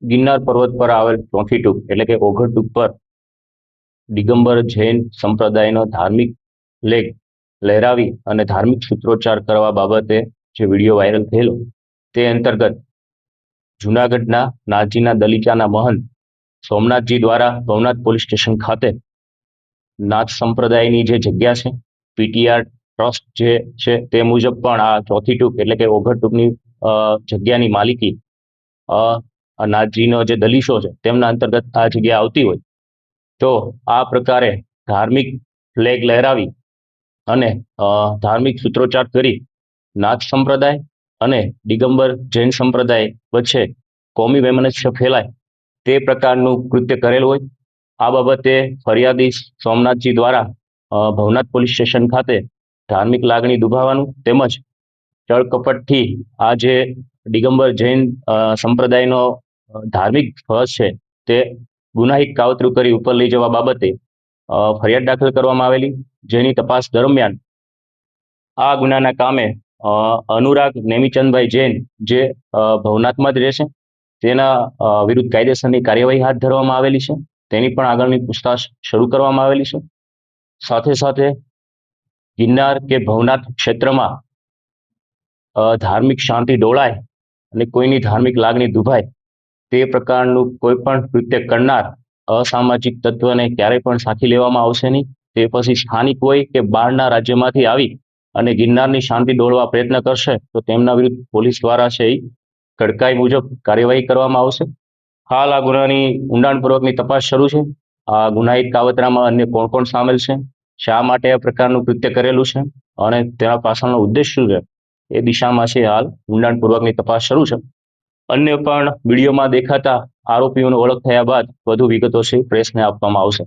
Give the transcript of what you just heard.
ગિરનાર પર્વત પર આવેલ ચોથી ટૂંક એટલે કે ઓઘડ ટૂંક પર દિગંબર જૈન સંપ્રદાયનો ધાર્મિક લેખ લહેરાવી અને ધાર્મિક સૂત્રોચ્ચાર કરવા બાબતે જે વિડીયો વાયરલ થયેલો તે અંતર્ગત જુનાગઢના નાજીના દલિકાના મહંત સોમનાથજી દ્વારા ભવનાથ પોલીસ સ્ટેશન ખાતે નાથ સંપ્રદાયની જે જગ્યા છે પીટીઆર ટ્રસ્ટ જે છે તે મુજબ પણ આ ચોથી ટૂંક એટલે કે ઓઘડ ટૂંકની જગ્યાની માલિકી નાથજીનો જે દલીશો છે તેમના અંતર્ગત આ જગ્યા આવતી હોય તો આ પ્રકારે ધાર્મિક ફ્લેગ લહેરાવી અને ધાર્મિક સૂત્રોચ્ચાર કરી નાથ સંપ્રદાય અને દિગંબર જૈન સંપ્રદાય વચ્ચે કોમી વૈમનસ્ય ફેલાય તે પ્રકારનું કૃત્ય કરેલ હોય। આ બાબતે ફરિયાદી સોમનાથજી દ્વારા ભવનાથ પોલીસ સ્ટેશન ખાતે ધાર્મિક લાગણી દુભાવવાનું તેમજ ચળકપટથી આ જે દિગંબર જૈન સંપ્રદાયનો ધાર્મિક ધ્વજ છે તે ગુનાહિત કાવતરું કરી ઉપર લઈ જવા બાબતે ફરિયાદ દાખલ કરવામાં આવેલી, જેની તપાસ દરમિયાન આ ગુનાના કામે અનુરાગ નેમિચંદભાઈ જૈન જે ભવનાથમાં જ રહેશે તેના વિરુદ્ધ કાયદેસરની કાર્યવાહી હાથ ધરવામાં આવેલી છે। તેની પણ આગળની પૂછતાછ શરૂ કરવામાં આવેલી છે। સાથે સાથે ગિરનાર કે ભવનાથ ક્ષેત્રમાં ધાર્મિક શાંતિ ડોળાય અને કોઈની ધાર્મિક લાગણી દુભાય તે પ્રકારનું કોઈ પણ કૃત્ય કરનાર અસામાજિક તત્વને ક્યારેય પણ સાથી લેવામાં આવશે નહીં। તે પછી સ્થાનિક હોય કે બહારના રાજ્યમાંથી આવી અને ગિરનારની શાંતિ ડોળવા પ્રયત્ન કરશે તો તેમના વિરુદ્ધ પોલીસ દ્વારા છે એ કડકાઈ મુજબ કાર્યવાહી કરવામાં આવશે। હાલ આ ગુનાની ઊંડાણપૂર્વકની તપાસ શરૂ છે। આ ગુનાહિત કાવતરામાં અન્ય કોણ કોણ સામેલ છે, શા માટે આ પ્રકારનું કૃત્ય કરેલું છે અને તેના પાછળનો ઉદ્દેશ શું છે એ દિશામાં છે હાલ ઊંડાણપૂર્વકની તપાસ શરૂ છે। અન્ય પણ વિડીયોમાં દેખાતા આરોપીઓની ઓળખ થયા બાદ વધુ વિગતો છે પ્રેસને આપવામાં આવશે।